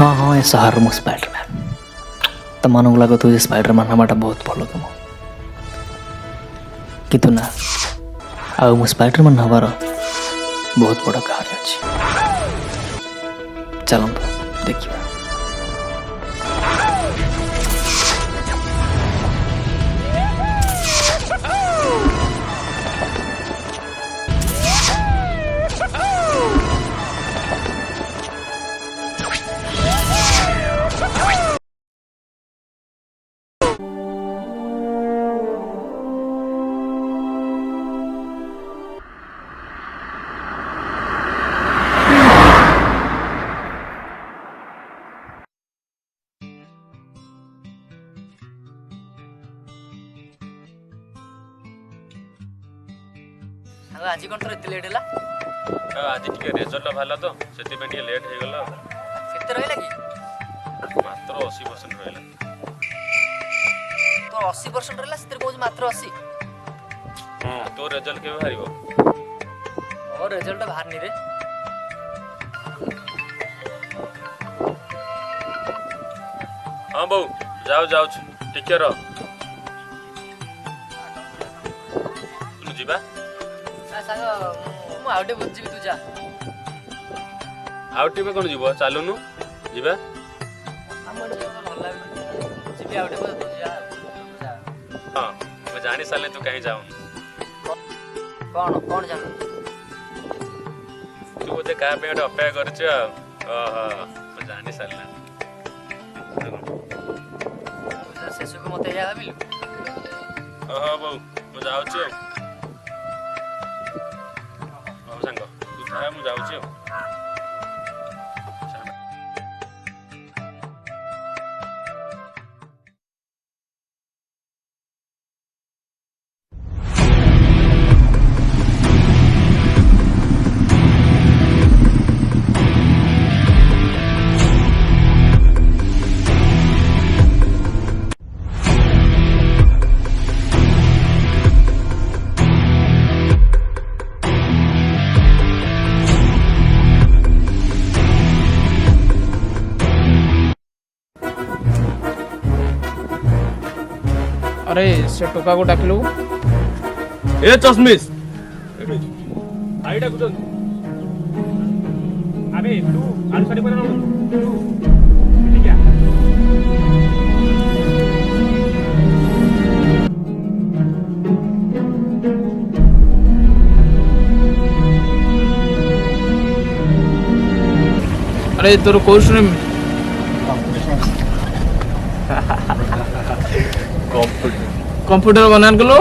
हाँ हाँ ये शहर मु स्पाइडरमैन तम को लगत हो स्पाइडरमैन हमारा बहुत भल कम किंतु ना आ मु स्पाइडरमैन हबार बहुत बड़ा कहानी अच्छी चलते देखिए। आज कौन थोड़ा लेट है आज टिके रिजल्ट भाला तो सेति पे टिके लेट हो गला कितने रहला कि मात्र 80% रहला तो 80% रहला सितर कोज मात्र 80 तो रिजल्ट के बाहरिबो और रिजल्ट बाहर नहीं रे हां बहू जाओ जाओ टिके रह तू जीबा साग मु आउटे बुझी तू जा आउटी पे कोन जीबो चालुनु जीबा हमर भल लाग जीबी आउटे बुझ जा हां मैं जानी साले तू कहीं जाऊं कौन कौन जान तू बोते का पे अपेक्षा करछ ओहो मैं जानी साले शेष को मते या भाबिलु ओहो बहू मैं जाउछ सांग तू था मु जाउछ अरे से टोका को डाकलु ए चश्मिश आईटा कुछ अबे तू आलसारी पर तू ठीक है अरे तोर कोर्स ने कंप्यूटर बनान गलो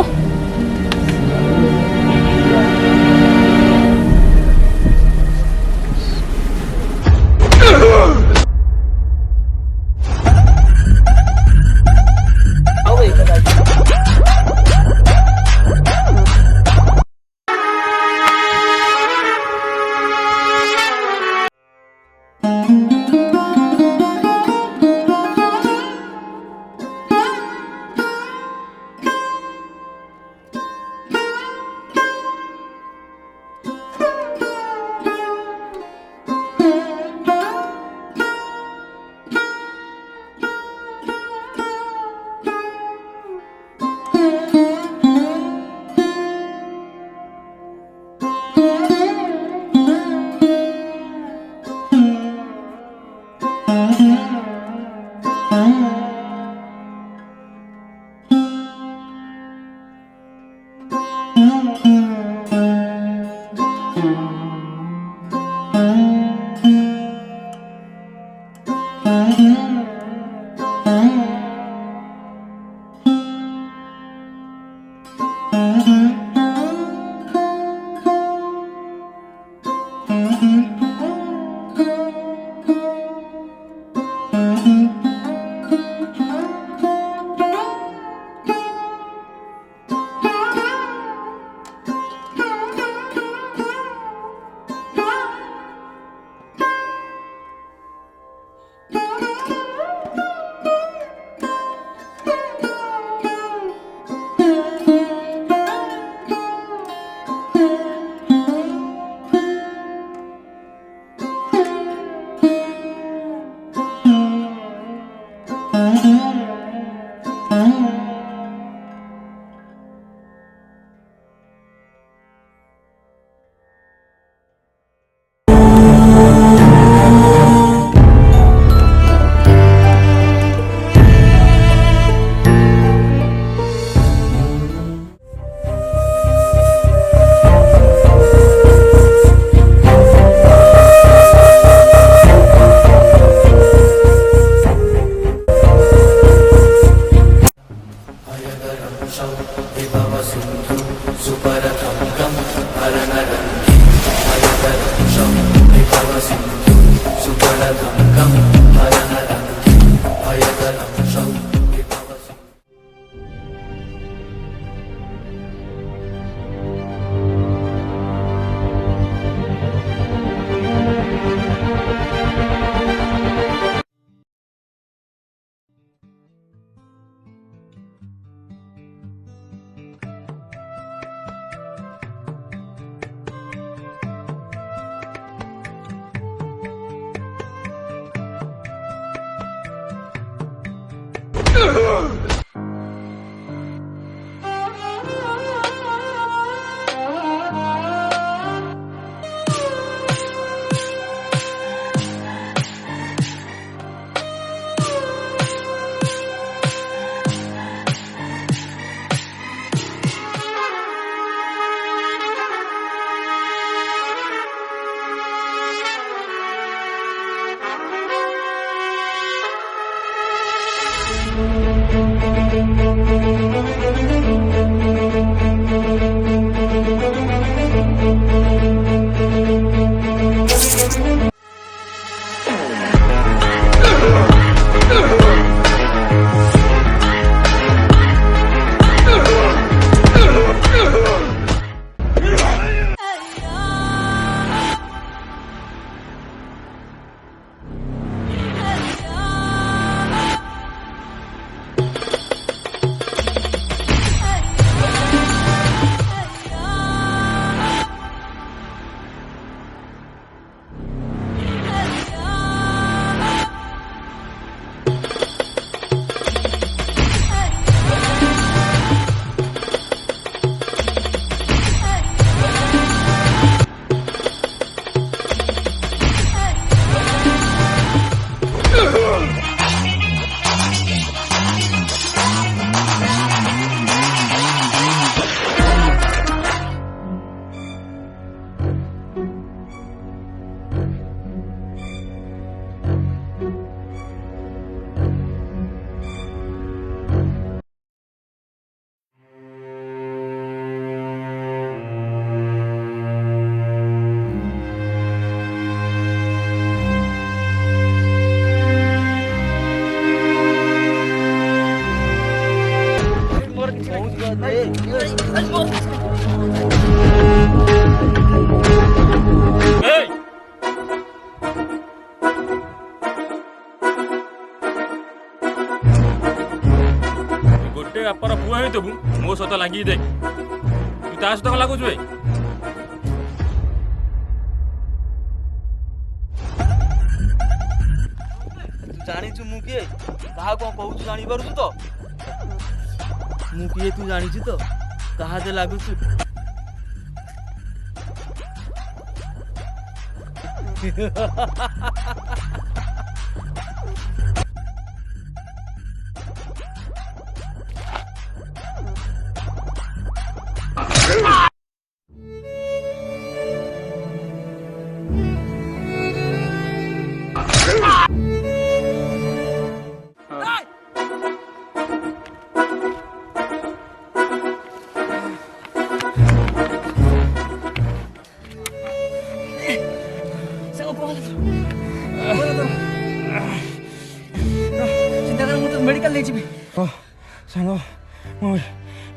गोटे बापार पुआ होइतबु मो सହିତ ଲାଗି ଦେ ତୁ ତା ସହିତ କଣ ଲାଗୁଛୁ ଭାଇ तू जानिछु मु किए कहा को कहू जानि पारुछु तो मु किए तू जानिछु तो कहा जे लागुछु मेडिकल नहीं जी सांग मो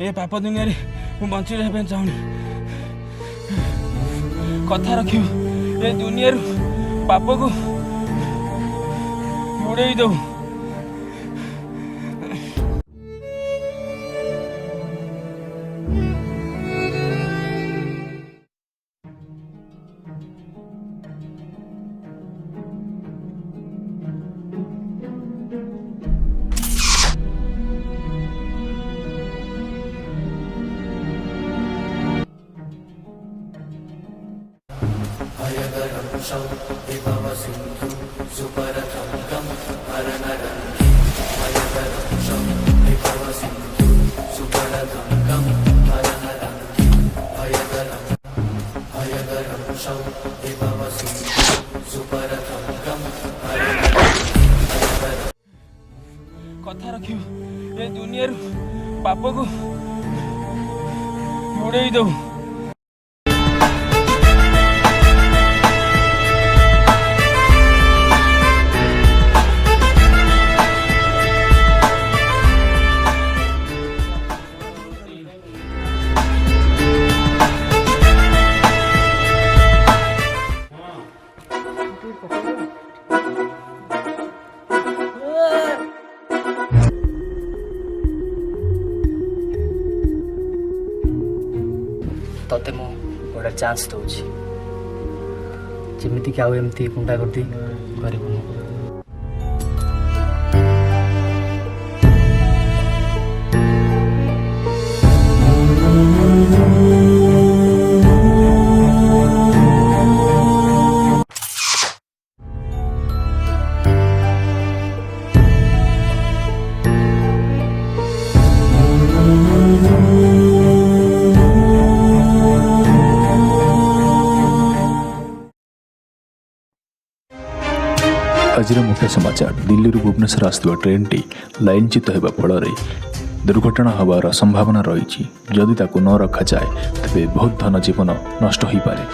ए पाप दुनिया रे मु बंची रहे चाहूनी कथा रखियो ए दुनिया रू पाप को उड़े दो कथा रखियो ए दुनिया रू पाप को उड़े दो तते मु गोटे चान्स दौची जमीक आउ एमती गुंडा गर्दी कर ଆଜିର ମୁଖ୍ୟ ସମାଚାର ଦିଲ୍ଲୀରୁ ଭୁବନେଶ୍ୱର ଆସୁଥିବା ଟ୍ରେନ୍ଟି ଲାଇନଚ୍ୟୁତ ହେବା ଫଳରେ ଦୁର୍ଘଟଣା ହେବାର ସମ୍ଭାବନା ରହିଛି। ଯଦି ତାକୁ ନ ରଖାଯାଏ ତେବେ ବହୁତ ଧନ ଜୀବନ ନଷ୍ଟ ହୋଇପାରେ।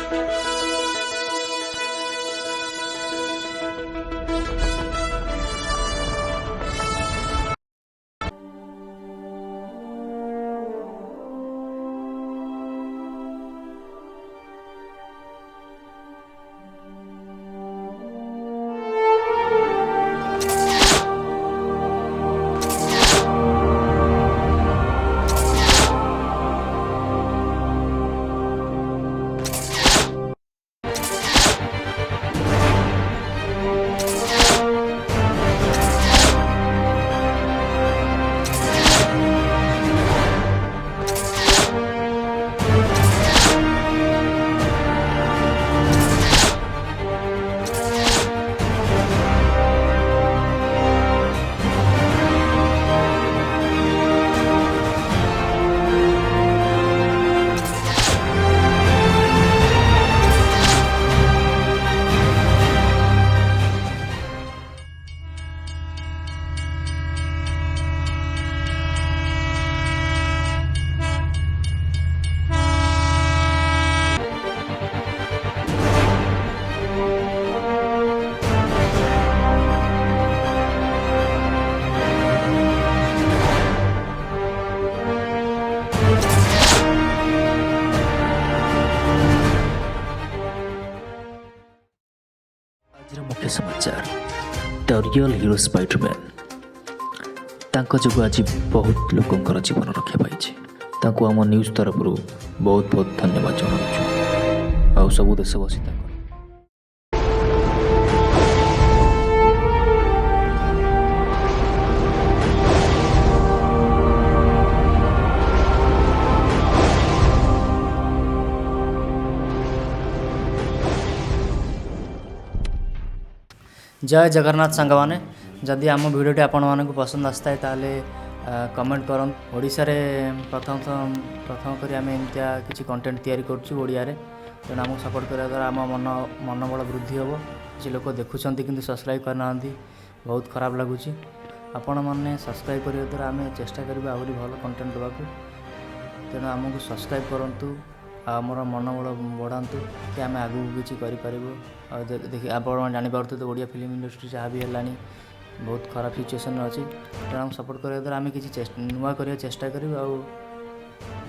ଆଜିର ମୁଖ୍ୟ ସମାଚାର ଦ ରିଅଲ୍ ହିରୋ ସ୍ପାଇଡରମ୍ୟାନ୍। ତାଙ୍କ ଯୋଗୁଁ ଆଜି ବହୁତ ଲୋକଙ୍କର ଜୀବନ ରକ୍ଷା ପାଇଛି। ତାଙ୍କୁ ଆମ ନ୍ୟୁଜ୍ ତରଫରୁ ବହୁତ ବହୁତ ଧନ୍ୟବାଦ ଜଣାଉଛୁ। ଆଉ ସବୁ ଦେଶବାସୀ ତାଙ୍କର जय जगन्नाथ सांगवाने जदि आम भिडियोटी आपण मानक पसंद आसता है ताले कमेंट करन। ओडिशा रे प्रथम करी आम एमतिया किसी कंटेंट तैयारी करछु ओडिया रे, तेणु आमको सपोर्ट करा द्वारा आम मनोबल वृद्धि हम। किसी लोक देखुं कि सब्सक्राइब करना बहुत खराब लगुच। आपण मैंने सब्सक्राइब करने द्वारा आम चेष्टा करा आहरी भल कंटेंट देवा। तेणु आमको सब्सक्राइब करूँ, आमर मनोबल बढ़ातु कि आम आगू किसी करूँ। देखिए आप जापारे तो ओडिया फिल्म इंडस्ट्री जहाँ भी है बहुत खराब सिचुएसन अच्छी। तेणु आम सपोर्ट करने द्वारा आम किसी नुआ करने चेष्टा करूँ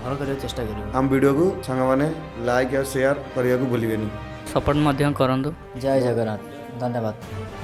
भल करने चेष्टा करूँ। आम वीडियो को सांग मैंने लाइक और शेयर करने को भूलिए। सपोर्ट करूँ। जय जगन्नाथ, धन्यवाद।